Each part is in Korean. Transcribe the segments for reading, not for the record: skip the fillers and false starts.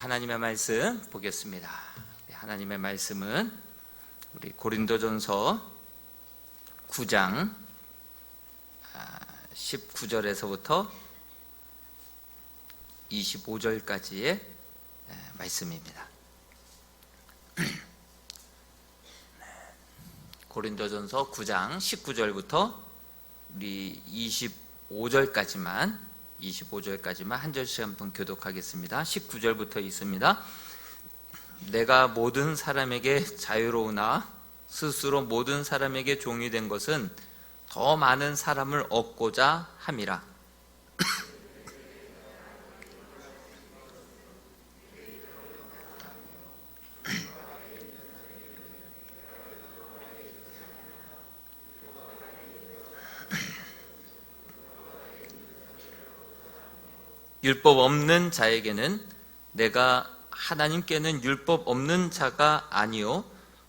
하나님의 말씀 보겠습니다. 하나님의 말씀은 우리 고린도전서 9장 19절에서부터 25절까지의 말씀입니다. 고린도전서 9장 19절부터 우리 25절까지만 한 절씩 한번 교독하겠습니다. 19절부터 있습니다. 내가 모든 사람에게 자유로우나 스스로 모든 사람에게 종이 된 것은 더 많은 사람을 얻고자 함이라. 율법 없는 자에게는 내가 하나님께는 율법 없는 자가 아니요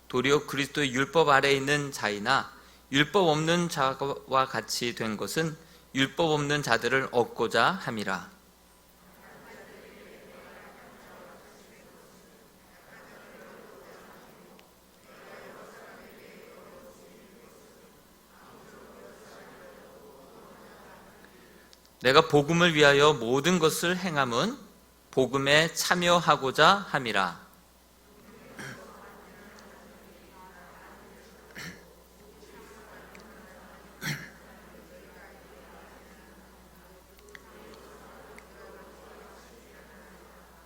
도리어 그리스도의 율법 아래에 있는 자이나 율법 없는 자와 같이 된 것은 율법 없는 자들을 얻고자 함이라. 내가 복음을 위하여 모든 것을 행함은 복음에 참여하고자 함이라.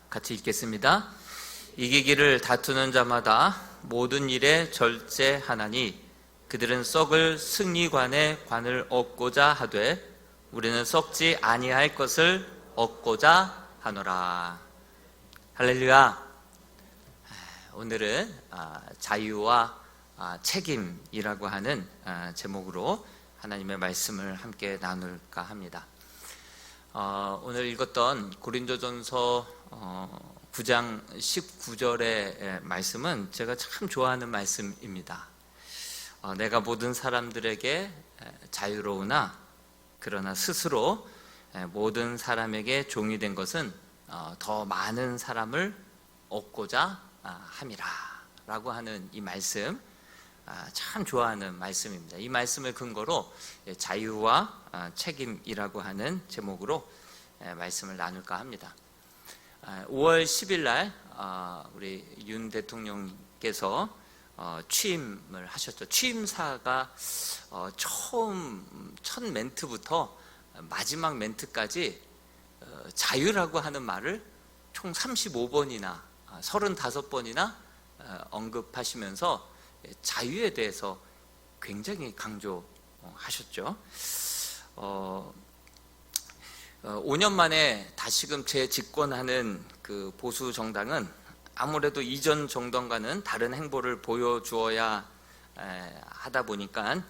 같이 읽겠습니다. 이기기를 다투는 자마다 모든 일에 절제하나니 그들은 썩을 승리관의 관을 얻고자 하되 우리는 썩지 아니할 것을 얻고자 하노라. 할렐루야. 오늘은 자유와 책임이라고 하는 제목으로 하나님의 말씀을 함께 나눌까 합니다. 오늘 읽었던 고린도전서 9장 19절의 말씀은 제가 참 좋아하는 말씀입니다. 내가 모든 사람들에게 자유로우나 그러나 스스로 모든 사람에게 종이 된 것은 더 많은 사람을 얻고자 함이라 라고 하는 이 말씀, 참 좋아하는 말씀입니다. 이 말씀을 근거로 자유와 책임이라고 하는 제목으로 말씀을 나눌까 합니다. 5월 10일 날 우리 윤 대통령께서 취임을 하셨죠. 취임사가 첫 멘트부터 마지막 멘트까지 자유라고 하는 말을 총 35번이나 35번이나 언급하시면서 자유에 대해서 굉장히 강조하셨죠. 5년 만에 다시금 재집권하는 그 보수 정당은 아무래도 이전 정당과는 다른 행보를 보여주어야 하다 보니까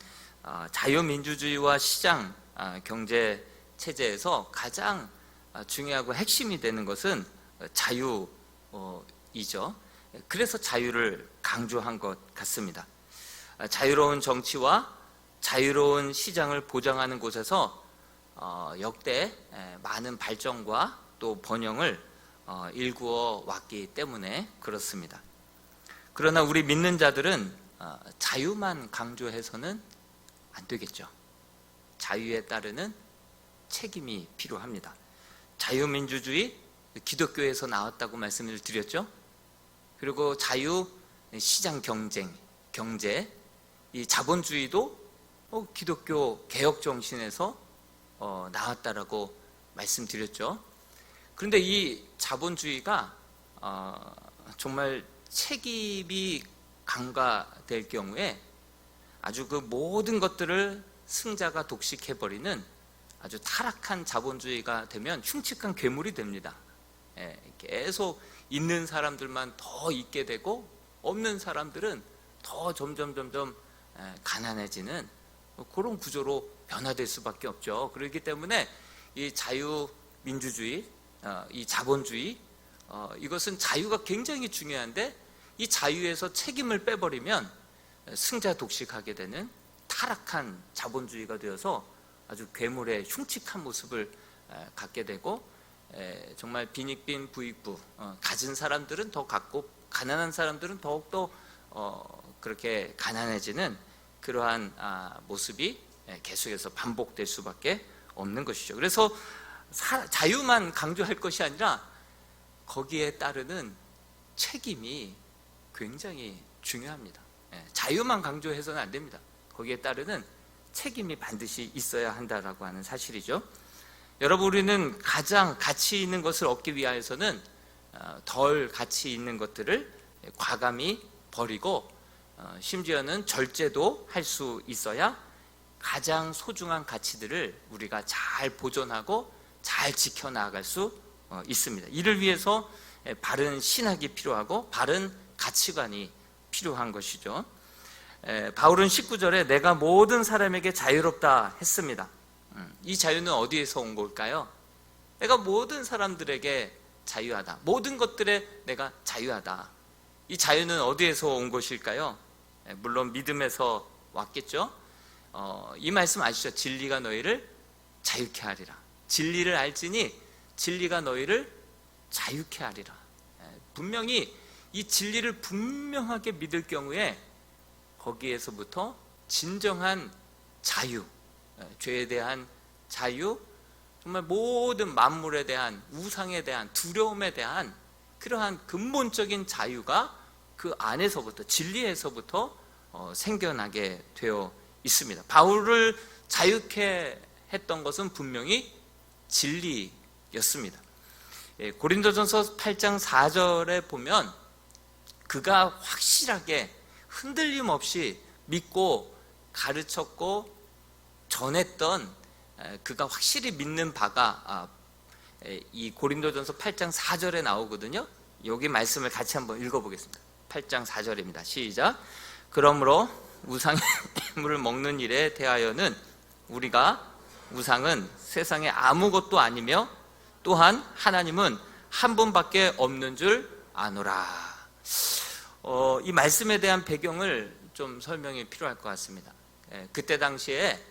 자유민주주의와 시장 경제 체제에서 가장 중요하고 핵심이 되는 것은 자유이죠. 그래서 자유를 강조한 것 같습니다. 자유로운 정치와 자유로운 시장을 보장하는 곳에서 역대 많은 발전과 또 번영을 일구어 왔기 때문에 그렇습니다. 그러나 우리 믿는 자들은 자유만 강조해서는 안 되겠죠. 자유에 따르는 책임이 필요합니다. 자유민주주의, 기독교에서 나왔다고 말씀을 드렸죠. 그리고 자유, 시장 경제, 이 자본주의도 기독교 개혁 정신에서 나왔다라고 말씀드렸죠. 그런데 이 자본주의가 정말 책임이 강화될 경우에 아주 그 모든 것들을 승자가 독식해버리는 아주 타락한 자본주의가 되면 흉측한 괴물이 됩니다. 계속 있는 사람들만 더 있게 되고 없는 사람들은 더 점점 가난해지는 그런 구조로 변화될 수밖에 없죠. 그렇기 때문에 이 자유민주주의, 이 자본주의, 이것은 자유가 굉장히 중요한데 이 자유에서 책임을 빼버리면 승자 독식하게 되는 타락한 자본주의가 되어서 아주 괴물의 흉측한 모습을 갖게 되고 정말 빈익빈 부익부, 가진 사람들은 더 갖고 가난한 사람들은 더욱더 그렇게 가난해지는 그러한 모습이 계속해서 반복될 수밖에 없는 것이죠. 그래서 자유만 강조할 것이 아니라 거기에 따르는 책임이 굉장히 중요합니다. 자유만 강조해서는 안 됩니다. 거기에 따르는 책임이 반드시 있어야 한다라고 하는 사실이죠. 여러분, 우리는 가장 가치 있는 것을 얻기 위해서는 덜 가치 있는 것들을 과감히 버리고 심지어는 절제도 할 수 있어야 가장 소중한 가치들을 우리가 잘 보존하고 잘 지켜나갈 수 있습니다. 이를 위해서 바른 신학이 필요하고 바른 가치관이 필요한 것이죠. 바울은 19절에 내가 모든 사람에게 자유롭다 했습니다. 이 자유는 어디에서 온 걸까요? 내가 모든 사람들에게 자유하다. 모든 것들에 내가 자유하다. 이 자유는 어디에서 온 것일까요? 물론 믿음에서 왔겠죠. 이 말씀 아시죠? 진리가 너희를 자유케 하리라. 진리를 알지니 진리가 너희를 자유케 하리라. 분명히 이 진리를 분명하게 믿을 경우에 거기에서부터 진정한 자유, 죄에 대한 자유, 정말 모든 만물에 대한, 우상에 대한, 두려움에 대한 그러한 근본적인 자유가 그 안에서부터, 진리에서부터 생겨나게 되어 있습니다. 바울을 자유케 했던 것은 분명히 진리였습니다. 고린도전서 8장 4절에 보면 그가 확실하게 흔들림 없이 믿고 가르쳤고 전했던, 그가 확실히 믿는 바가 이 고린도전서 8장 4절에 나오거든요. 여기 말씀을 같이 한번 읽어보겠습니다. 8장 4절입니다. 시작. 그러므로 우상의 물을 먹는 일에 대하여는 우리가 우상은 세상에 아무것도 아니며 또한 하나님은 한 분밖에 없는 줄 아노라. 이 말씀에 대한 배경을 좀 설명이 필요할 것 같습니다. 그때 당시에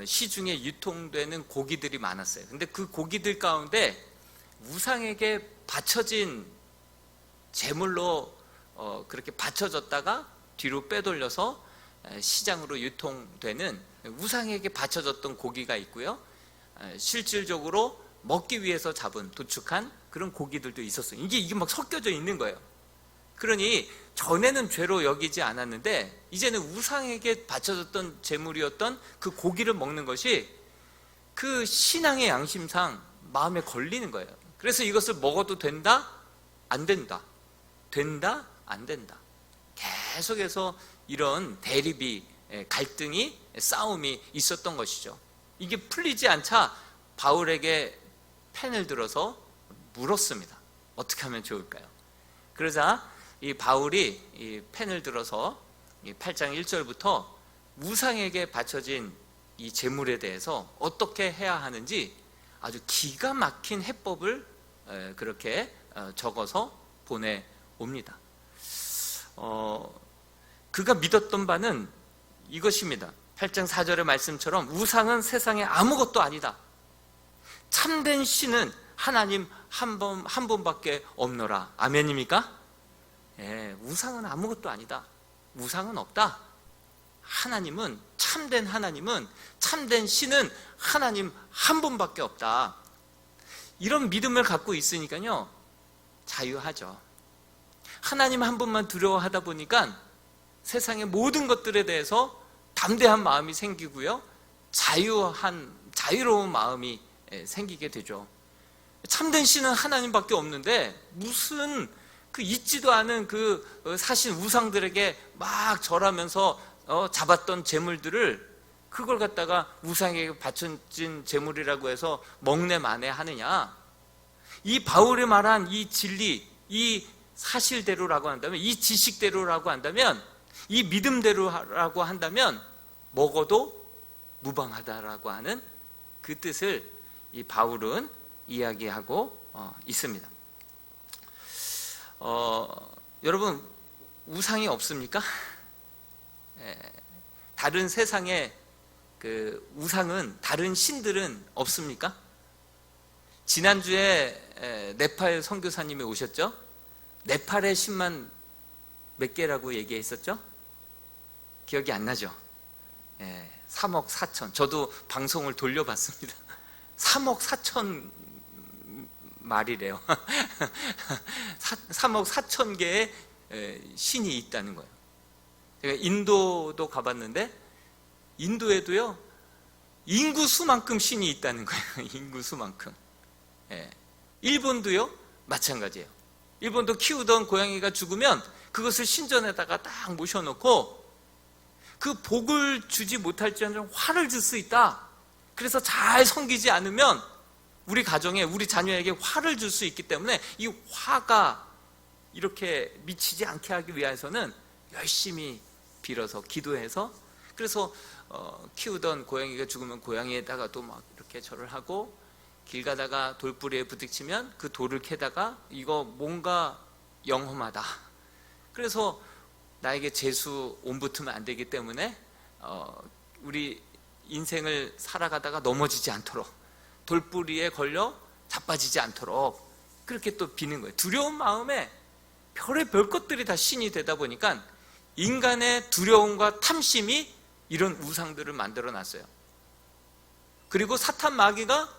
시중에 유통되는 고기들이 많았어요. 근데 그 고기들 가운데 우상에게 바쳐진 제물로 그렇게 바쳐졌다가 뒤로 빼돌려서 시장으로 유통되는 우상에게 바쳐졌던 고기가 있고요, 실질적으로 먹기 위해서 잡은 도축한 그런 고기들도 있었어요. 이게 막 섞여져 있는 거예요. 그러니 전에는 죄로 여기지 않았는데 이제는 우상에게 바쳐졌던 제물이었던 그 고기를 먹는 것이 그 신앙의 양심상 마음에 걸리는 거예요. 그래서 이것을 먹어도 된다? 안 된다. 된다? 안 된다. 계속해서 이런 대립이, 갈등이, 싸움이 있었던 것이죠. 이게 풀리지 않자 바울에게 펜을 들어서 물었습니다. 어떻게 하면 좋을까요? 그러자 이 바울이 이 펜을 들어서 이 8장 1절부터 우상에게 바쳐진 이 제물에 대해서 어떻게 해야 하는지 아주 기가 막힌 해법을 그렇게 적어서 보내옵니다. 그가 믿었던 바는 이것입니다. 8장 4절의 말씀처럼 우상은 세상에 아무것도 아니다. 참된 신은 하나님 한 분밖에 없노라. 아멘입니까? 우상은 아무것도 아니다. 우상은 없다. 하나님은, 참된 하나님은, 참된 신은 하나님 한 분밖에 없다. 이런 믿음을 갖고 있으니까요, 자유하죠. 하나님 한 분만 두려워하다 보니까 세상의 모든 것들에 대해서 담대한 마음이 생기고요, 자유로운 마음이 생기게 되죠. 참된 신은 하나님밖에 없는데 무슨 그 있지도 않은 그 사신 우상들에게 막 절하면서 잡았던 재물들을 그걸 갖다가 우상에게 바쳐진 재물이라고 해서 먹네 마네 하느냐. 이 바울이 말한 이 진리, 이 사실대로라고 한다면, 이 지식대로라고 한다면, 이 믿음대로라고 한다면 먹어도 무방하다라고 하는 그 뜻을 이 바울은 이야기하고 있습니다. 여러분, 우상이 없습니까? 다른 세상에 그 우상은, 다른 신들은 없습니까? 지난주에 네팔 선교사님이 오셨죠? 네팔의 10만 몇 개라고 얘기했었죠? 기억이 안 나죠? 3억 4천. 저도 방송을 돌려봤습니다. 3억 4천 말이래요. 3억 4천 개의 신이 있다는 거예요. 제가 인도도 가봤는데 인도에도요 인구 수만큼 신이 있다는 거예요. 인구 수만큼. 일본도요 마찬가지예요. 일본도 키우던 고양이가 죽으면 그것을 신전에다가 딱 모셔놓고 그 복을 주지 못할지언정 화를 줄 수 있다. 그래서 잘 섬기지 않으면 우리 가정에, 우리 자녀에게 화를 줄 수 있기 때문에 이 화가 이렇게 미치지 않게 하기 위해서는 열심히 빌어서 기도해서, 그래서 키우던 고양이가 죽으면 고양이에다가도 막 이렇게 절을 하고, 길 가다가 돌부리에 부딪히면 그 돌을 캐다가 이거 뭔가 영험하다, 그래서 나에게 재수 온 붙으면 안 되기 때문에 우리 인생을 살아가다가 넘어지지 않도록, 돌부리에 걸려 자빠지지 않도록 그렇게 또 비는 거예요. 두려운 마음에 별의 별 것들이 다 신이 되다 보니까 인간의 두려움과 탐심이 이런 우상들을 만들어 놨어요. 그리고 사탄 마귀가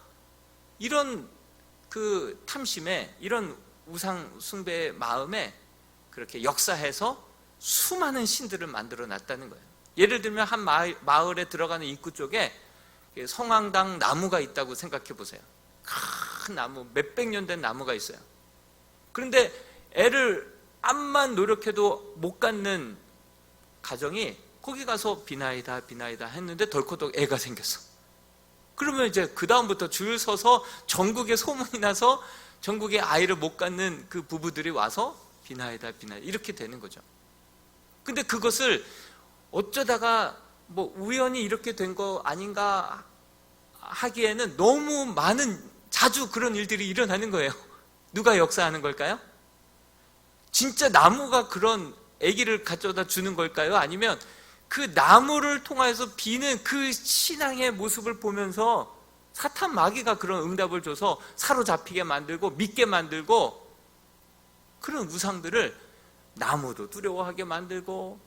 이런 그 탐심에, 이런 우상 숭배의 마음에 그렇게 역사해서 수많은 신들을 만들어 놨다는 거예요. 예를 들면 한 마을에 들어가는 입구 쪽에 성황당 나무가 있다고 생각해 보세요. 큰 나무, 몇백 년 된 나무가 있어요. 그런데 애를 암만 노력해도 못 갖는 가정이 거기 가서 비나이다 비나이다 했는데 덜커덕 애가 생겼어. 그러면 이제 그 다음부터 줄 서서 전국에 소문이 나서 전국에 아이를 못 갖는 그 부부들이 와서 비나이다 비나이다 이렇게 되는 거죠. 근데 그것을 어쩌다가 뭐 우연히 이렇게 된 거 아닌가 하기에는 너무 많은, 자주 그런 일들이 일어나는 거예요. 누가 역사하는 걸까요? 진짜 나무가 그런 아기를 가져다 주는 걸까요? 아니면 그 나무를 통해서 비는 그 신앙의 모습을 보면서 사탄 마귀가 그런 응답을 줘서 사로잡히게 만들고 믿게 만들고, 그런 우상들을 나무도 두려워하게 만들고,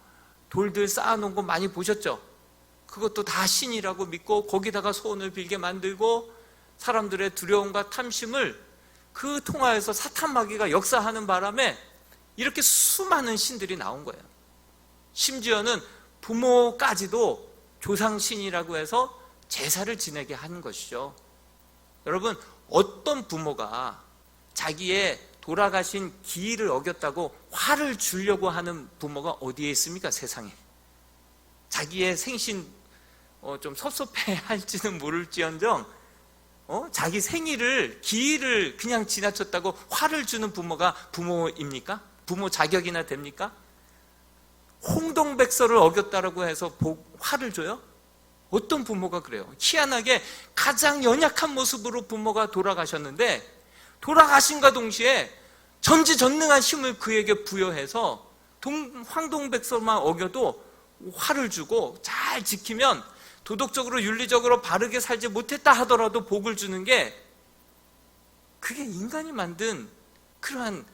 돌들 쌓아놓은 거 많이 보셨죠? 그것도 다 신이라고 믿고 거기다가 소원을 빌게 만들고, 사람들의 두려움과 탐심을 그 통하여서 사탄 마귀가 역사하는 바람에 이렇게 수많은 신들이 나온 거예요. 심지어는 부모까지도 조상신이라고 해서 제사를 지내게 하는 것이죠. 여러분, 어떤 부모가 자기의 돌아가신 기일을 어겼다고 화를 주려고 하는 부모가 어디에 있습니까? 세상에. 자기의 생신 좀 섭섭해 할지는 모를지언정 자기 생일을, 기일을 그냥 지나쳤다고 화를 주는 부모가 부모입니까? 부모 자격이나 됩니까? 홍동백서를 어겼다라고 해서 화를 줘요? 어떤 부모가 그래요? 희한하게 가장 연약한 모습으로 부모가 돌아가셨는데, 돌아가신과 동시에 전지전능한 힘을 그에게 부여해서 황동백서만 어겨도 화를 주고 잘 지키면 도덕적으로 윤리적으로 바르게 살지 못했다 하더라도 복을 주는 게, 그게 인간이 만든 그러한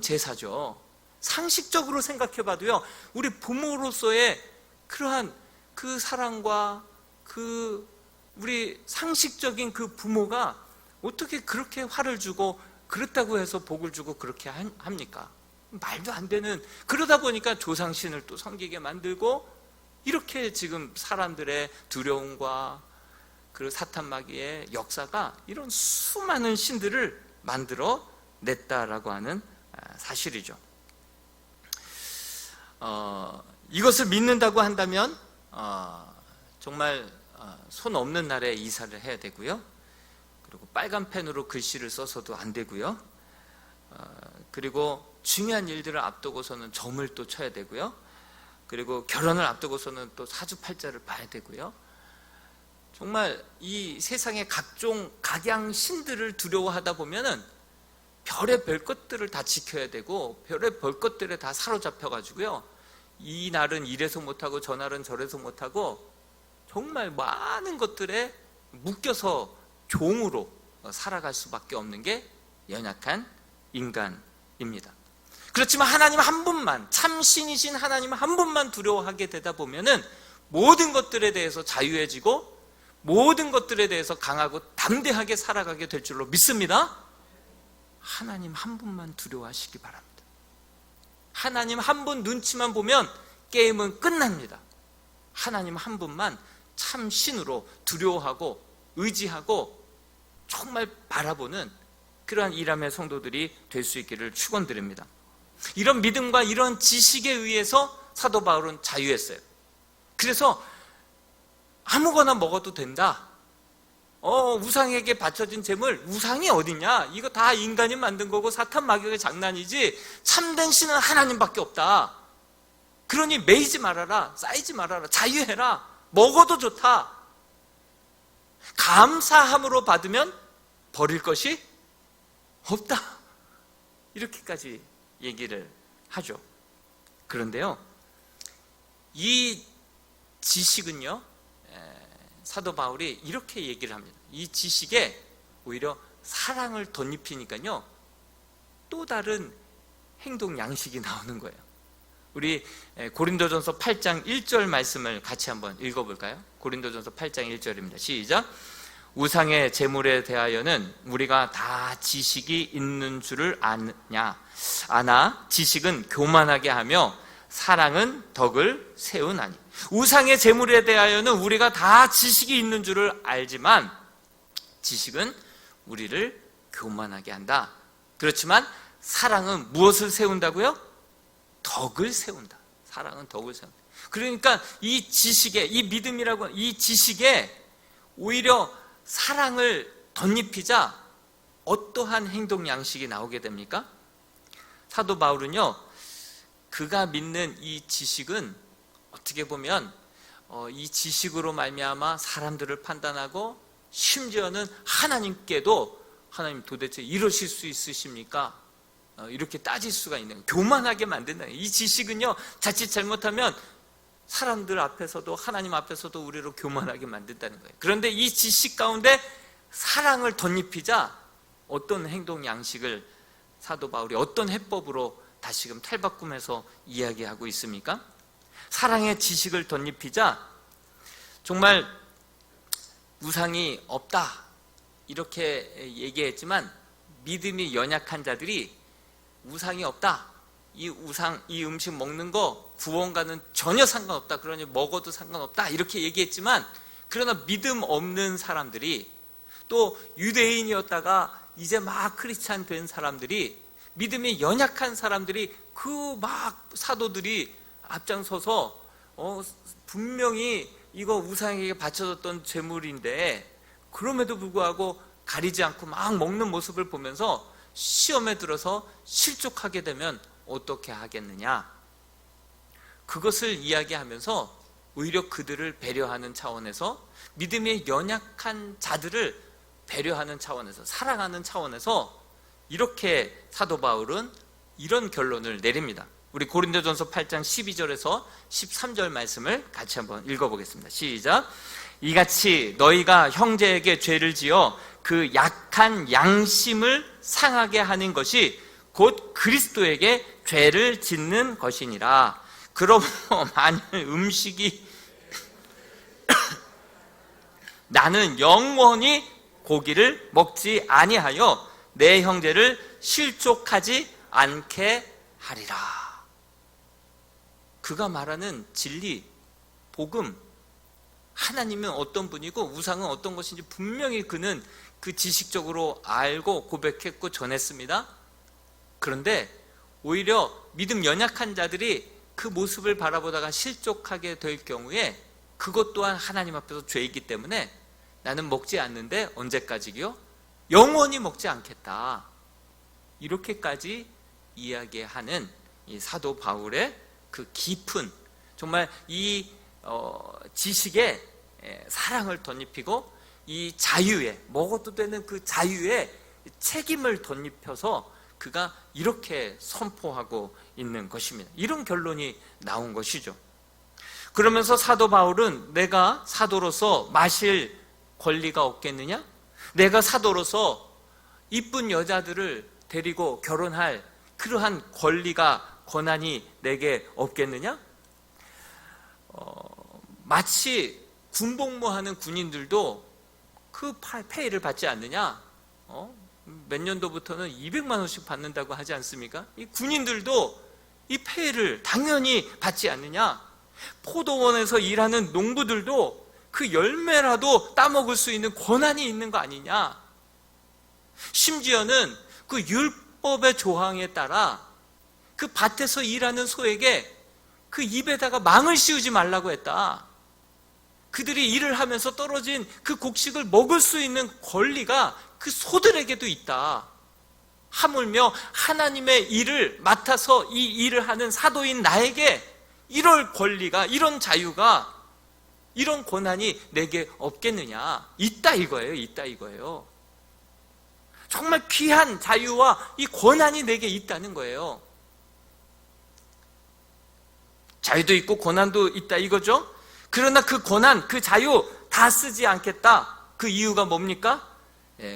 제사죠. 상식적으로 생각해 봐도요, 우리 부모로서의 그러한 그 사랑과 그 우리 상식적인 그 부모가 어떻게 그렇게 화를 주고 그렇다고 해서 복을 주고 그렇게 합니까? 말도 안 되는. 그러다 보니까 조상신을 또 섬기게 만들고, 이렇게 지금 사람들의 두려움과 그 사탄 마귀의 역사가 이런 수많은 신들을 만들어 냈다라고 하는 사실이죠. 이것을 믿는다고 한다면 정말 손 없는 날에 이사를 해야 되고요. 그리고 빨간 펜으로 글씨를 써서도 안 되고요. 그리고 중요한 일들을 앞두고서는 점을 또 쳐야 되고요. 그리고 결혼을 앞두고서는 또 사주팔자를 봐야 되고요. 정말 이 세상의 각종 각양 신들을 두려워하다 보면은 별의 별 것들을 다 지켜야 되고, 별의 별 것들에 다 사로잡혀가지고요, 이 날은 이래서 못하고 저 날은 저래서 못하고 정말 많은 것들에 묶여서 종으로, 살아갈 수밖에 없는 게 연약한 인간입니다. 그렇지만 하나님 한 분만, 참 신이신 하나님 한 분만 두려워하게 되다 보면은 모든 것들에 대해서 자유해지고 모든 것들에 대해서 강하고 담대하게 살아가게 될 줄로 믿습니다. 하나님 한 분만 두려워하시기 바랍니다. 하나님 한 분 눈치만 보면 게임은 끝납니다. 하나님 한 분만 참 신으로 두려워하고 의지하고 정말 바라보는 그러한 이람의 성도들이 될 수 있기를 축원드립니다. 이런 믿음과 이런 지식에 의해서 사도 바울은 자유했어요. 그래서 아무거나 먹어도 된다. 우상에게 바쳐진 재물, 우상이 어딨냐? 이거 다 인간이 만든 거고 사탄 마귀의 장난이지 참된 신은 하나님밖에 없다. 그러니 매이지 말아라, 쌓이지 말아라, 자유해라, 먹어도 좋다. 감사함으로 받으면 버릴 것이 없다. 이렇게까지 얘기를 하죠. 그런데요, 이 지식은요, 사도 바울이 이렇게 얘기를 합니다. 이 지식에 오히려 사랑을 덧입히니까요, 또 다른 행동 양식이 나오는 거예요. 우리 고린도전서 8장 1절 말씀을 같이 한번 읽어볼까요? 고린도전서 8장 1절입니다. 시작. 우상의 제물에 대하여는 우리가 다 지식이 있는 줄을 아나 지식은 교만하게 하며 사랑은 덕을 세우나니. 우상의 제물에 대하여는 우리가 다 지식이 있는 줄을 알지만 지식은 우리를 교만하게 한다. 그렇지만 사랑은 무엇을 세운다고요? 덕을 세운다. 사랑은 덕을 세운다. 그러니까 이 지식에, 이 믿음이라고 이 지식에 오히려 사랑을 덧입히자 어떠한 행동 양식이 나오게 됩니까? 사도 바울은요, 그가 믿는 이 지식은 어떻게 보면 이 지식으로 말미암아 사람들을 판단하고 심지어는 하나님께도 하나님 도대체 이러실 수 있으십니까? 이렇게 따질 수가 있는, 교만하게 만든다. 이 지식은요, 자칫 잘못하면 사람들 앞에서도 하나님 앞에서도 우리를 교만하게 만든다는 거예요. 그런데 이 지식 가운데 사랑을 덧입히자 어떤 행동 양식을 사도 바울이 어떤 해법으로 다시금 탈바꿈해서 이야기하고 있습니까? 사랑의 지식을 덧입히자 정말 우상이 없다 이렇게 얘기했지만 믿음이 연약한 자들이 우상이 없다, 이 음식 먹는 거 구원과는 전혀 상관없다, 그러니 먹어도 상관없다 이렇게 얘기했지만, 그러나 믿음 없는 사람들이, 또 유대인이었다가 이제 막 크리스찬 된 사람들이, 믿음이 연약한 사람들이 그 막 사도들이 앞장서서 분명히 이거 우상에게 바쳐졌던 제물인데 그럼에도 불구하고 가리지 않고 막 먹는 모습을 보면서 시험에 들어서 실족하게 되면 어떻게 하겠느냐, 그것을 이야기하면서 오히려 그들을 배려하는 차원에서, 믿음이 연약한 자들을 배려하는 차원에서, 사랑하는 차원에서 이렇게 사도 바울은 이런 결론을 내립니다. 우리 고린도전서 8장 12절에서 13절 말씀을 같이 한번 읽어보겠습니다. 시작. 이같이 너희가 형제에게 죄를 지어 그 약한 양심을 상하게 하는 것이 곧 그리스도에게 죄를 짓는 것이니라. 그러므로 만일 음식이 나는 영원히 고기를 먹지 아니하여 내 형제를 실족하지 않게 하리라. 그가 말하는 진리, 복음, 하나님은 어떤 분이고 우상은 어떤 것인지 분명히 그는 그 지식적으로 알고 고백했고 전했습니다. 그런데 오히려 믿음 연약한 자들이 그 모습을 바라보다가 실족하게 될 경우에 그것 또한 하나님 앞에서 죄이기 때문에 나는 먹지 않는데 언제까지요? 영원히 먹지 않겠다. 이렇게까지 이야기하는 이 사도 바울의 그 깊은, 정말 이 지식에 사랑을 덧입히고 이 자유에, 먹어도 되는 그 자유에 책임을 덧입혀서 그가 이렇게 선포하고 있는 것입니다. 이런 결론이 나온 것이죠. 그러면서 사도 바울은 내가 사도로서 마실 권리가 없겠느냐? 내가 사도로서 이쁜 여자들을 데리고 결혼할 그러한 권리가, 권한이 내게 없겠느냐? 마치 군복무하는 군인들도 그 페이를 받지 않느냐? 몇 년도부터는 200만 원씩 받는다고 하지 않습니까? 이 군인들도 이 페이를 당연히 받지 않느냐? 포도원에서 일하는 농부들도 그 열매라도 따먹을 수 있는 권한이 있는 거 아니냐? 심지어는 그 율법의 조항에 따라 그 밭에서 일하는 소에게 그 입에다가 망을 씌우지 말라고 했다. 그들이 일을 하면서 떨어진 그 곡식을 먹을 수 있는 권리가 그 소들에게도 있다. 하물며 하나님의 일을 맡아서 이 일을 하는 사도인 나에게 이럴 권리가, 이런 자유가, 이런 권한이 내게 없겠느냐? 있다 이거예요. 있다 이거예요. 정말 귀한 자유와 이 권한이 내게 있다는 거예요. 자유도 있고 권한도 있다 이거죠. 그러나 그 권한, 그 자유 다 쓰지 않겠다. 그 이유가 뭡니까?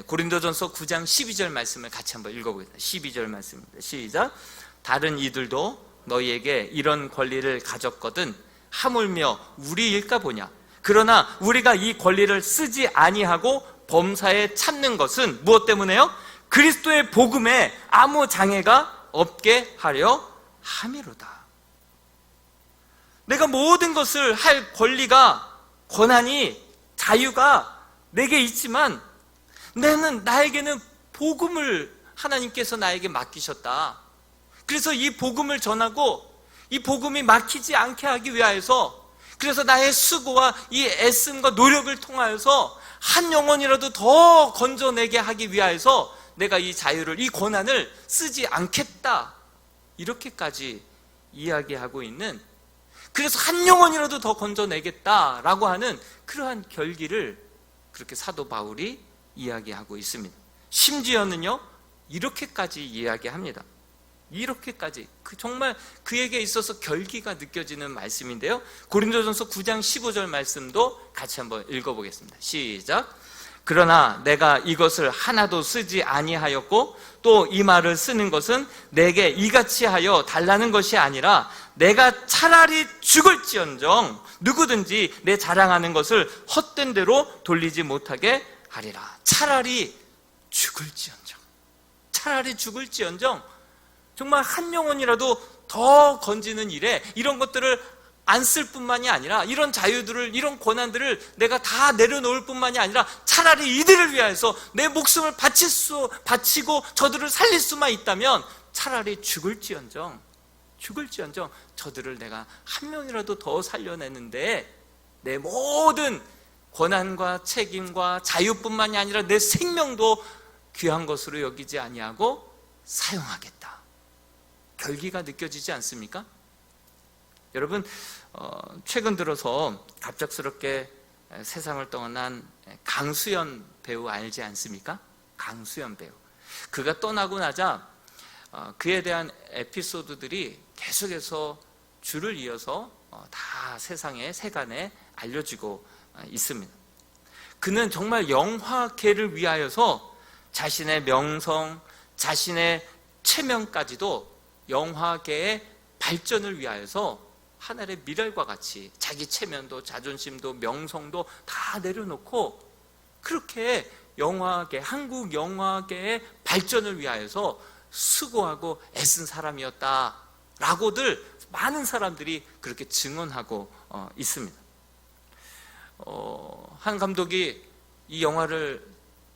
고린도전서 9장 12절 말씀을 같이 한번 읽어보겠습니다. 12절 말씀입니다. 시작. 다른 이들도 너희에게 이런 권리를 가졌거든 하물며 우리일까 보냐. 그러나 우리가 이 권리를 쓰지 아니하고 범사에 참는 것은 무엇 때문에요? 그리스도의 복음에 아무 장애가 없게 하려 함이로다. 내가 모든 것을 할 권리가, 권한이, 자유가 내게 있지만 나에게는 복음을 하나님께서 나에게 맡기셨다. 그래서 이 복음을 전하고 이 복음이 막히지 않게 하기 위하여서, 그래서 나의 수고와 이 애씀과 노력을 통하여서 한 영혼이라도 더 건져내게 하기 위하여서 내가 이 자유를, 이 권한을 쓰지 않겠다. 이렇게까지 이야기하고 있는, 그래서 한 영혼이라도 더 건져내겠다라고 하는 그러한 결기를 그렇게 사도 바울이 이야기하고 있습니다. 심지어는요, 이렇게까지 이야기합니다. 이렇게까지, 정말 그에게 있어서 결기가 느껴지는 말씀인데요. 고린도전서 9장 15절 말씀도 같이 한번 읽어보겠습니다. 시작. 그러나 내가 이것을 하나도 쓰지 아니하였고 또 이 말을 쓰는 것은 내게 이같이 하여 달라는 것이 아니라 내가 차라리 죽을지언정 누구든지 내 자랑하는 것을 헛된 대로 돌리지 못하게 하리라. 차라리 죽을지언정, 차라리 죽을지언정, 정말 한 영혼이라도 더 건지는 일에 이런 것들을 안 쓸 뿐만이 아니라, 이런 자유들을, 이런 권한들을 내가 다 내려놓을 뿐만이 아니라 차라리 이들을 위하여서 내 목숨을 바치고 저들을 살릴 수만 있다면 차라리 죽을지언정 저들을 내가 한 명이라도 더 살려내는데 내 모든 권한과 책임과 자유뿐만이 아니라 내 생명도 귀한 것으로 여기지 아니하고 사용하겠다. 결기가 느껴지지 않습니까? 여러분, 최근 들어서 갑작스럽게 세상을 떠난 강수연 배우 알지 않습니까? 강수연 배우. 그가 떠나고 나자 그에 대한 에피소드들이 계속해서 줄을 이어서 다 세상에, 세간에 알려지고 있습니다. 그는 정말 영화계를 위하여서 자신의 명성, 자신의 체면까지도 영화계의 발전을 위하여서 하늘의 미랄과 같이 자기 체면도, 자존심도, 명성도 다 내려놓고 그렇게 영화계, 한국 영화계의 발전을 위하여서 수고하고 애쓴 사람이었다라고들 많은 사람들이 그렇게 증언하고 있습니다. 한 감독이 이 영화를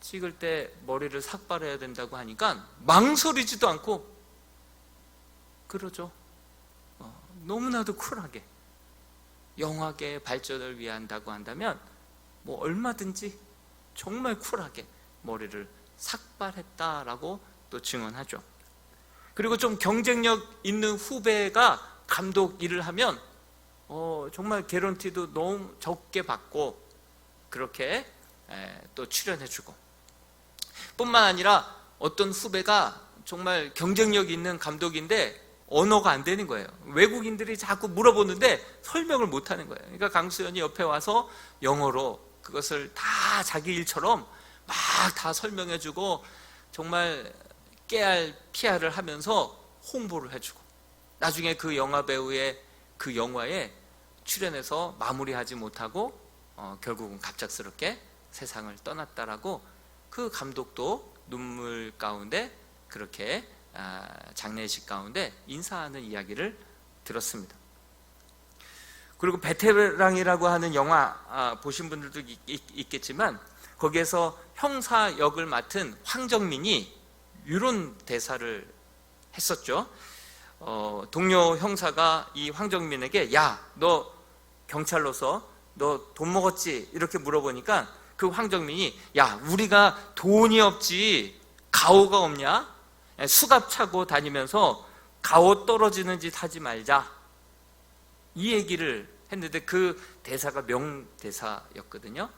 찍을 때 머리를 삭발해야 된다고 하니까 망설이지도 않고 그러죠. 너무나도 쿨하게 영화계의 발전을 위한다고 한다면 뭐 얼마든지 정말 쿨하게 머리를 삭발했다라고 또 증언하죠. 그리고 좀 경쟁력 있는 후배가 감독 일을 하면 정말 개런티도 너무 적게 받고 그렇게 또 출연해주고, 뿐만 아니라 어떤 후배가 정말 경쟁력 있는 감독인데 언어가 안 되는 거예요. 외국인들이 자꾸 물어보는데 설명을 못 하는 거예요. 그러니까 강수연이 옆에 와서 영어로 그것을 다 자기 일처럼 막 다 설명해주고 정말 깨알 피알을 하면서 홍보를 해주고, 나중에 그 영화 배우의 그 영화에 출연해서 마무리하지 못하고 결국은 갑작스럽게 세상을 떠났다라고 그 감독도 눈물 가운데 그렇게 장례식 가운데 인사하는 이야기를 들었습니다. 그리고 베테랑이라고 하는 영화 보신 분들도 있겠지만, 거기에서 형사 역을 맡은 황정민이 이런 대사를 했었죠. 동료 형사가 이 황정민에게 야, 너 경찰로서 너 돈 먹었지? 이렇게 물어보니까 그 황정민이 야, 우리가 돈이 없지 가오가 없냐? 수갑 차고 다니면서 가오 떨어지는 짓 하지 말자, 이 얘기를 했는데 그 대사가 명대사였거든요.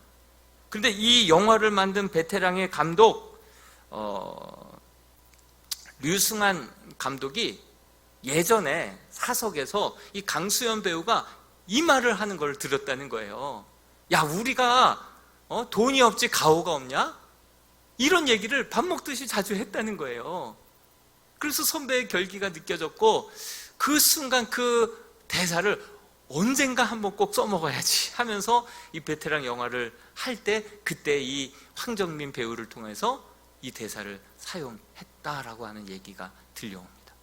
그런데 이 영화를 만든 베테랑의 감독 류승한 감독이 예전에 사석에서 이 강수연 배우가 이 말을 하는 걸 들었다는 거예요. 야, 우리가 돈이 없지 가오가 없냐? 이런 얘기를 밥 먹듯이 자주 했다는 거예요. 그래서 선배의 결기가 느껴졌고, 그 순간 그 대사를 언젠가 한번 꼭 써먹어야지 하면서 이 베테랑 영화를 할 때 그때 이 황정민 배우를 통해서 이 대사를 사용했다라고 하는 얘기가 들려옵니다.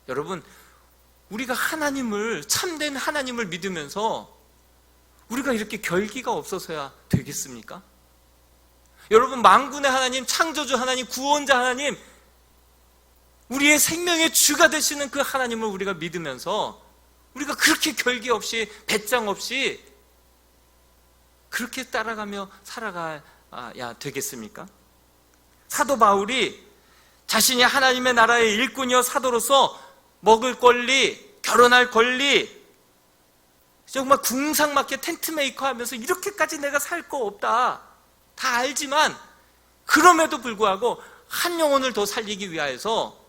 여러분, 우리가 하나님을, 참된 하나님을 믿으면서 우리가 이렇게 결기가 없어서야 되겠습니까? 여러분, 만군의 하나님, 창조주 하나님, 구원자 하나님, 우리의 생명의 주가 되시는 그 하나님을 우리가 믿으면서 우리가 그렇게 결기 없이, 배짱 없이 그렇게 따라가며 살아가야 되겠습니까? 사도 바울이 자신이 하나님의 나라의 일꾼이여 사도로서 먹을 권리, 결혼할 권리, 정말 궁상맞게 텐트메이커 하면서 이렇게까지 내가 살 거 없다 다 알지만, 그럼에도 불구하고 한 영혼을 더 살리기 위하여서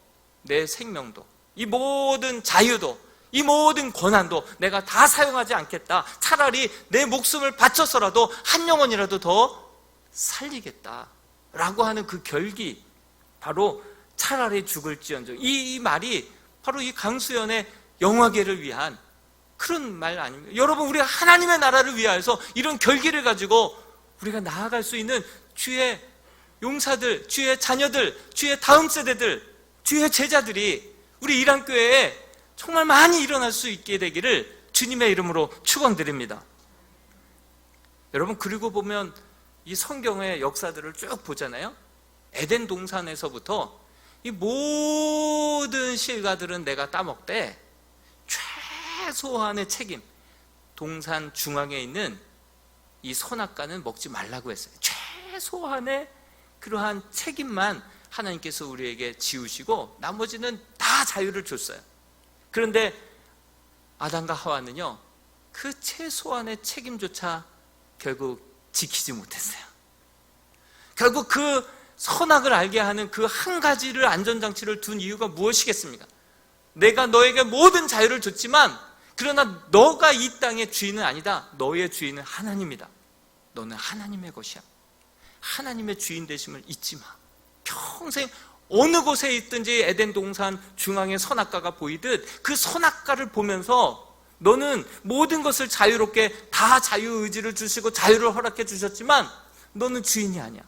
내 생명도, 이 모든 자유도, 이 모든 권한도 내가 다 사용하지 않겠다, 차라리 내 목숨을 바쳐서라도 한 영혼이라도 더 살리겠다라고 하는 그 결기, 바로 차라리 죽을지언정, 이 말이 바로 이 강수연의 영화계를 위한 그런 말 아닙니까? 여러분, 우리가 하나님의 나라를 위하여서 이런 결기를 가지고 우리가 나아갈 수 있는 주의 용사들, 주의 자녀들, 주의 다음 세대들, 주의 제자들이 우리 이란교회에 정말 많이 일어날 수 있게 되기를 주님의 이름으로 축원드립니다. 여러분, 그리고 보면 이 성경의 역사들을 쭉 보잖아요. 에덴 동산에서부터 이 모든 실과들은 내가 따먹되 최소한의 책임, 동산 중앙에 있는 이 선악과는 먹지 말라고 했어요. 최소한의 그러한 책임만 하나님께서 우리에게 지우시고 나머지는 다 자유를 줬어요. 그런데 아담과 하와는요, 그 최소한의 책임조차 결국 지키지 못했어요. 결국 그 선악을 알게 하는 그 한 가지를, 안전장치를 둔 이유가 무엇이겠습니까? 내가 너에게 모든 자유를 줬지만, 그러나 너가 이 땅의 주인은 아니다. 너의 주인은 하나님이다. 너는 하나님의 것이야. 하나님의 주인 되심을 잊지 마. 평생 어느 곳에 있든지 에덴 동산 중앙에 선악과가 보이듯 그 선악과를 보면서 너는 모든 것을 자유롭게 다 자유의지를 주시고 자유를 허락해 주셨지만 너는 주인이 아니야.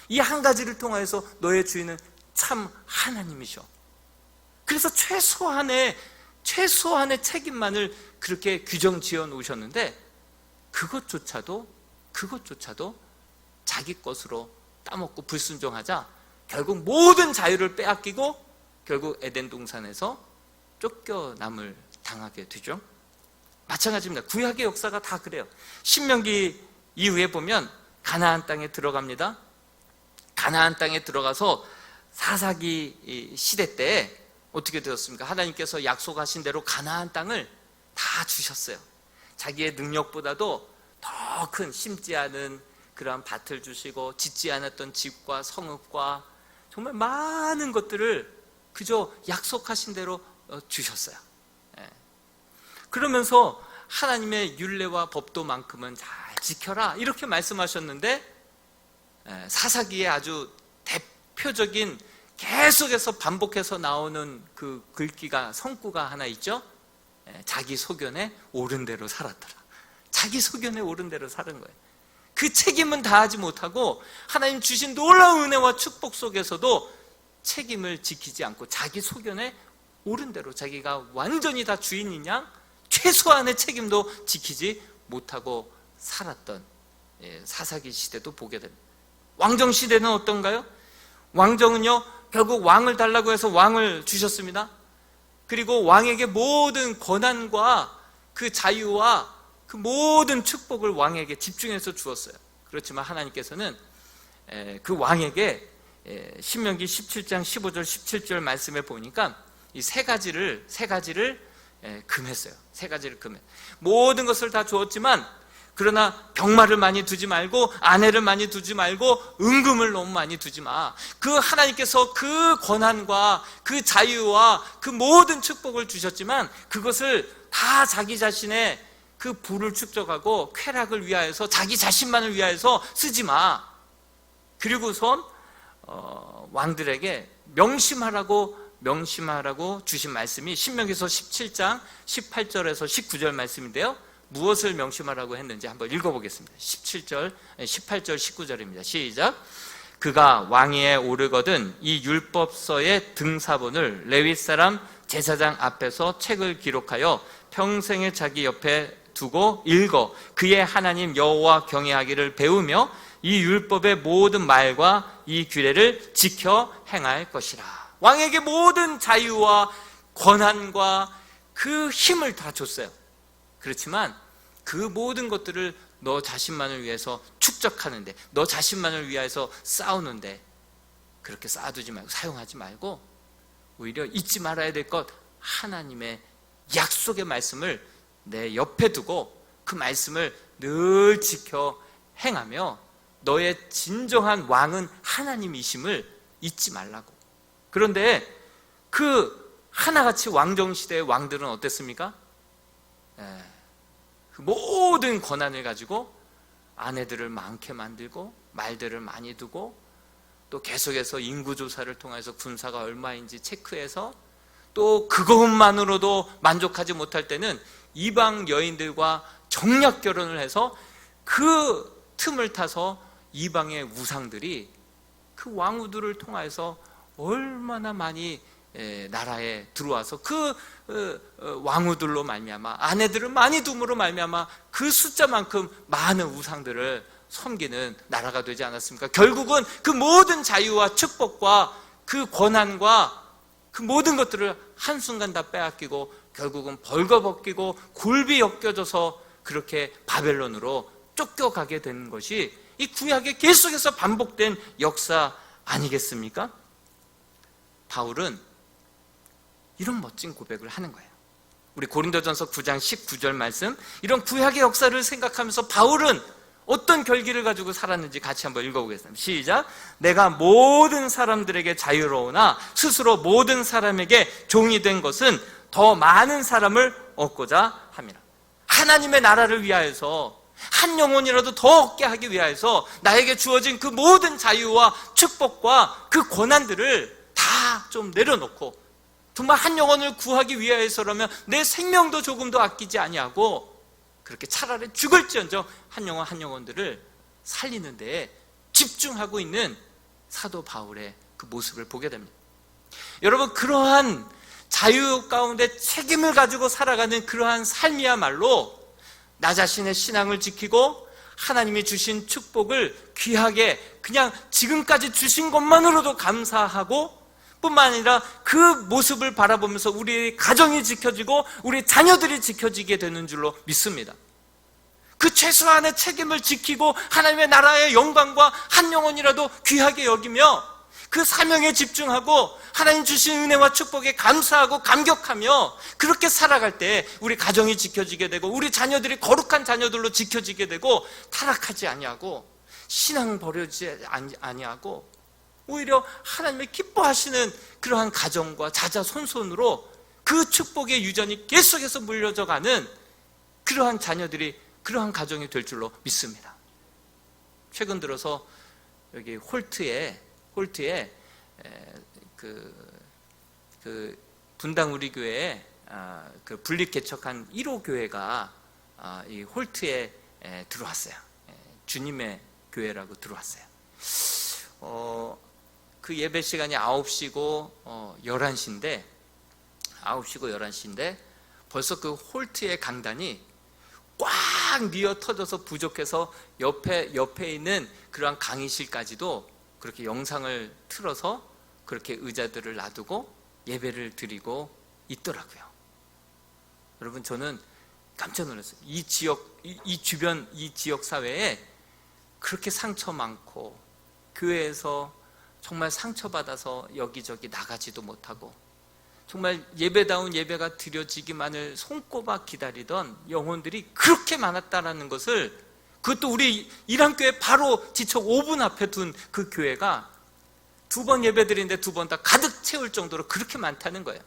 이 한 가지를 통하여서 너의 주인은 참 하나님이셔. 그래서 최소한의 책임만을 그렇게 규정 지어 놓으셨는데, 그것조차도 자기 것으로 따먹고 불순종하자 결국 모든 자유를 빼앗기고 결국 에덴 동산에서 쫓겨남을 당하게 되죠. 마찬가지입니다. 구약의 역사가 다 그래요. 신명기 이후에 보면 가나안 땅에 들어갑니다. 가나안 땅에 들어가서 사사기 시대 때 어떻게 되었습니까? 하나님께서 약속하신 대로 가나안 땅을 다 주셨어요. 자기의 능력보다도 더 큰 심지 않은 그러한 밭을 주시고 짓지 않았던 집과 성읍과 정말 많은 것들을 그저 약속하신 대로 주셨어요. 그러면서 하나님의 율례와 법도만큼은 잘 지켜라 이렇게 말씀하셨는데, 사사기의 아주 대표적인 계속해서 반복해서 나오는 그 글귀가 성구가 하나 있죠. 자기 소견에 옳은 대로 살았더라. 자기 소견에 옳은 대로 사는 거예요. 그 책임은 다하지 못하고 하나님 주신 놀라운 은혜와 축복 속에서도 책임을 지키지 않고 자기 소견에 옳은 대로 자기가 완전히 다 주인인 양 최소한의 책임도 지키지 못하고 살았던 사사기 시대도 보게 됩니다. 왕정 시대는 어떤가요? 왕정은요 결국 왕을 달라고 해서 왕을 주셨습니다. 그리고 왕에게 모든 권한과 그 자유와 그 모든 축복을 왕에게 집중해서 주었어요. 그렇지만 하나님께서는 그 왕에게 신명기 17장 15절 17절 말씀에 보니까 이 세 가지를 금했어요. 세 가지를 금해. 모든 것을 다 주었지만 그러나 병마를 많이 두지 말고 아내를 많이 두지 말고 은금을 너무 많이 두지 마. 그 하나님께서 그 권한과 그 자유와 그 모든 축복을 주셨지만 그것을 다 자기 자신의 그 부를 축적하고 쾌락을 위하여서 자기 자신만을 위하여서 쓰지 마. 그리고선 왕들에게 명심하라고 주신 말씀이 신명기서 17장 18절에서 19절 말씀인데요. 무엇을 명심하라고 했는지 한번 읽어보겠습니다. 18절 19절입니다. 시작. 그가 왕위에 오르거든 이 율법서의 등사본을 레위 사람 제사장 앞에서 책을 기록하여 평생에 자기 옆에 두고 읽어 그의 하나님 여호와 경외하기를 배우며 이 율법의 모든 말과 이 규례를 지켜 행할 것이라. 왕에게 모든 자유와 권한과 그 힘을 다 줬어요. 그렇지만 그 모든 것들을 너 자신만을 위해서 축적하는데, 너 자신만을 위해서 싸우는데 그렇게 쌓아두지 말고 사용하지 말고 오히려 잊지 말아야 될 것 하나님의 약속의 말씀을 내 옆에 두고 그 말씀을 늘 지켜 행하며 너의 진정한 왕은 하나님이심을 잊지 말라고. 그런데 그 하나같이 왕정시대의 왕들은 어땠습니까? 그 모든 권한을 가지고 아내들을 많게 만들고 말들을 많이 두고 또 계속해서 인구조사를 통해서 군사가 얼마인지 체크해서 또 그것만으로도 만족하지 못할 때는 이방 여인들과 정략 결혼을 해서 그 틈을 타서 이방의 우상들이 그 왕후들을 통해서 얼마나 많이 나라에 들어와서 그 왕후들로 말미암아 아내들을 많이 둠으로 말미암아 그 숫자만큼 많은 우상들을 섬기는 나라가 되지 않았습니까? 결국은 그 모든 자유와 축복과 그 권한과 그 모든 것들을 한순간 다 빼앗기고 결국은 벌거벗기고 굴비 엮여져서 그렇게 바벨론으로 쫓겨가게 된 것이 이 구약에 계속해서 반복된 역사 아니겠습니까? 바울은 이런 멋진 고백을 하는 거예요. 우리 고린도전서 9장 19절 말씀, 이런 구약의 역사를 생각하면서 바울은 어떤 결기를 가지고 살았는지 같이 한번 읽어보겠습니다. 시작. 내가 모든 사람들에게 자유로우나 스스로 모든 사람에게 종이 된 것은 더 많은 사람을 얻고자 함이라. 하나님의 나라를 위하여서 한 영혼이라도 더 얻게 하기 위하여서 나에게 주어진 그 모든 자유와 축복과 그 권한들을 다 좀 내려놓고 정말 한 영혼을 구하기 위하여서라면 내 생명도 조금도 아끼지 아니하고 그렇게 차라리 죽을지언정 한 영혼 한 영혼들을 살리는 데에 집중하고 있는 사도 바울의 그 모습을 보게 됩니다. 여러분, 그러한 자유 가운데 책임을 가지고 살아가는 그러한 삶이야말로 나 자신의 신앙을 지키고 하나님이 주신 축복을 귀하게 그냥 지금까지 주신 것만으로도 감사하고 뿐만 아니라 그 모습을 바라보면서 우리 가정이 지켜지고 우리 자녀들이 지켜지게 되는 줄로 믿습니다. 그 최소한의 책임을 지키고 하나님의 나라의 영광과 한 영혼이라도 귀하게 여기며 그 사명에 집중하고 하나님 주신 은혜와 축복에 감사하고 감격하며 그렇게 살아갈 때 우리 가정이 지켜지게 되고 우리 자녀들이 거룩한 자녀들로 지켜지게 되고 타락하지 아니하고 신앙 버려지지 아니하고 오히려 하나님의 기뻐하시는 그러한 가정과 자자손손으로 그 축복의 유전이 계속해서 물려져 가는 그러한 자녀들이 그러한 가정이 될 줄로 믿습니다. 최근 들어서 여기 홀트에 그 분당 우리 교회에 그 분립 개척한 1호 교회가 이 홀트에 들어왔어요. 주님의 교회라고 들어왔어요. 그 예배 시간이 9시고 11시인데 9시고 11시인데 벌써 그 홀트의 강단이 꽉 미어 터져서 부족해서 옆에 있는 그러한 강의실까지도 그렇게 영상을 틀어서 그렇게 의자들을 놔두고 예배를 드리고 있더라고요. 여러분, 저는 깜짝 놀랐어요. 이 주변 이 지역 사회에 그렇게 상처 많고 교회에서 정말 상처받아서 여기저기 나가지도 못하고 정말 예배다운 예배가 드려지기만을 손꼽아 기다리던 영혼들이 그렇게 많았다라는 것을, 그것도 우리 이랑교회 바로 지척 5분 앞에 둔 그 교회가 2번 예배드리는데 2번 다 가득 채울 정도로 그렇게 많다는 거예요.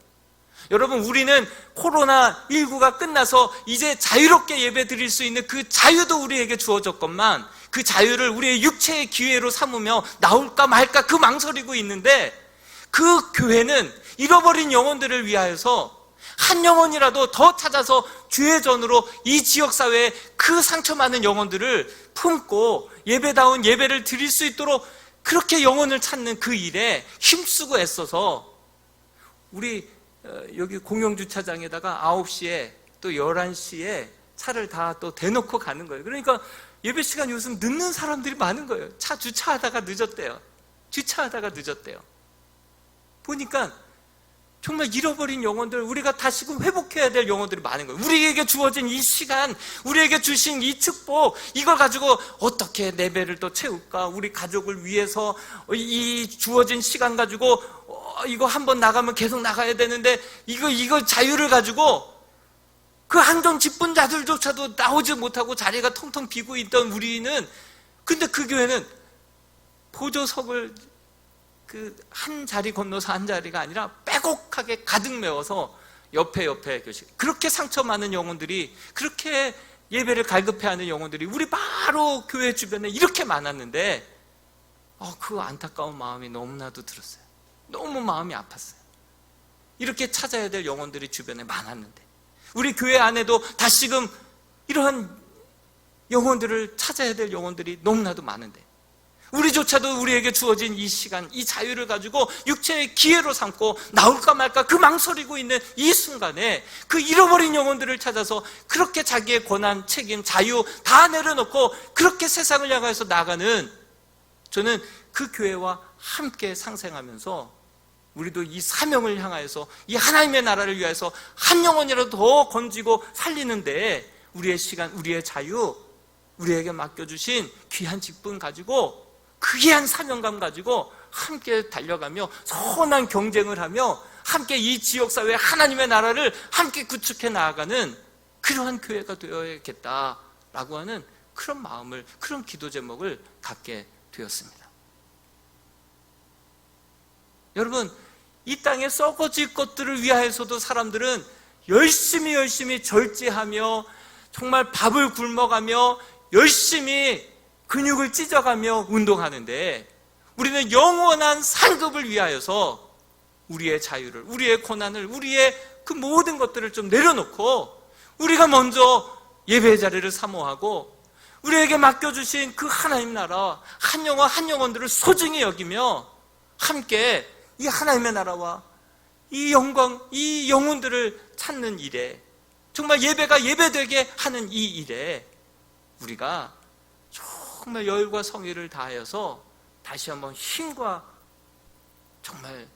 여러분, 우리는 코로나19가 끝나서 이제 자유롭게 예배 드릴 수 있는 그 자유도 우리에게 주어졌건만 그 자유를 우리의 육체의 기회로 삼으며 나올까 말까 그 망설이고 있는데, 그 교회는 잃어버린 영혼들을 위하여서 한 영혼이라도 더 찾아서 주의 전으로 이 지역사회에 그 상처 많은 영혼들을 품고 예배다운 예배를 드릴 수 있도록 그렇게 영혼을 찾는 그 일에 힘쓰고 애써서 우리 여기 공영주차장에다가 9시에 또 11시에 차를 다 또 대놓고 가는 거예요. 그러니까 예배 시간 요즘 늦는 사람들이 많은 거예요. 차 주차하다가 늦었대요. 보니까 정말 잃어버린 영혼들, 우리가 다시금 회복해야 될 영혼들이 많은 거예요. 우리에게 주어진 이 시간, 우리에게 주신 이 축복, 이걸 가지고 어떻게 내 배를 또 채울까? 우리 가족을 위해서 이 주어진 시간 가지고 이거 한번 나가면 계속 나가야 되는데 이거 자유를 가지고 그 한정 직분자들조차도 나오지 못하고 자리가 텅텅 비고 있던 우리는, 근데 그 교회는 보조석을 그 한 자리 건너서 한 자리가 아니라 빼곡하게 가득 메워서 옆에 그렇게 상처 많은 영혼들이, 그렇게 예배를 갈급해하는 영혼들이 우리 바로 교회 주변에 이렇게 많았는데 그 안타까운 마음이 너무나도 들었어요. 너무 마음이 아팠어요. 이렇게 찾아야 될 영혼들이 주변에 많았는데 우리 교회 안에도 다시금 이러한 영혼들을 찾아야 될 영혼들이 너무나도 많은데 우리조차도 우리에게 주어진 이 시간, 이 자유를 가지고 육체의 기회로 삼고 나올까 말까 그 망설이고 있는 이 순간에 그 잃어버린 영혼들을 찾아서 그렇게 자기의 권한, 책임, 자유 다 내려놓고 그렇게 세상을 향해서 나가는, 저는 그 교회와 함께 상생하면서 우리도 이 사명을 향하여서 이 하나님의 나라를 위해서 한 영혼이라도 더 건지고 살리는데 우리의 시간, 우리의 자유, 우리에게 맡겨주신 귀한 직분 가지고, 그 귀한 사명감 가지고 함께 달려가며 선한 경쟁을 하며 함께 이 지역사회 하나님의 나라를 함께 구축해 나아가는 그러한 교회가 되어야겠다라고 하는 그런 마음을, 그런 기도 제목을 갖게 되었습니다. 여러분, 이 땅에 썩어질 것들을 위하여서도 사람들은 열심히 절제하며 정말 밥을 굶어가며 열심히 근육을 찢어가며 운동하는데, 우리는 영원한 상급을 위하여서 우리의 자유를, 우리의 고난을, 우리의 그 모든 것들을 좀 내려놓고 우리가 먼저 예배의 자리를 사모하고 우리에게 맡겨주신 그 하나님 나라 한 영혼 한 영혼들을 소중히 여기며 함께 이 하나님의 나라와 이 영광, 이 영혼들을 찾는 일에, 정말 예배가 예배되게 하는 이 일에 우리가 정말 열과 성의를 다하여서 다시 한번 힘과 정말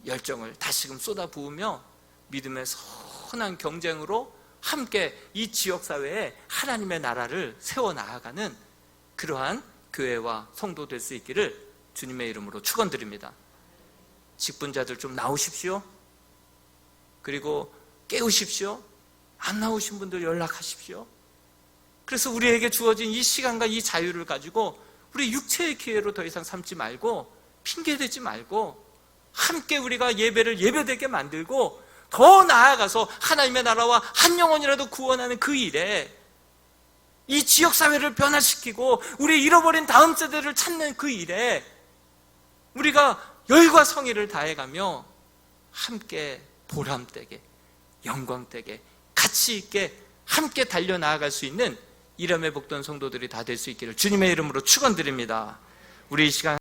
열정을 다시금 쏟아부으며 믿음의 선한 경쟁으로 함께 이 지역사회에 하나님의 나라를 세워나가는 그러한 교회와 성도 될 수 있기를 주님의 이름으로 축원드립니다. 직분자들 좀 나오십시오. 그리고 깨우십시오. 안 나오신 분들 연락하십시오. 그래서 우리에게 주어진 이 시간과 이 자유를 가지고 우리 육체의 기회로 더 이상 삼지 말고 핑계대지 말고 함께 우리가 예배를 예배되게 만들고 더 나아가서 하나님의 나라와 한 영혼이라도 구원하는 그 일에 이 지역사회를 변화시키고 우리 잃어버린 다음 세대를 찾는 그 일에 우리가 열과 성의를 다해가며 함께 보람되게, 영광되게, 가치 있게 함께 달려나아갈 수 있는 이름의 복된 성도들이 다 될 수 있기를 주님의 이름으로 축원드립니다. 우리 이 시간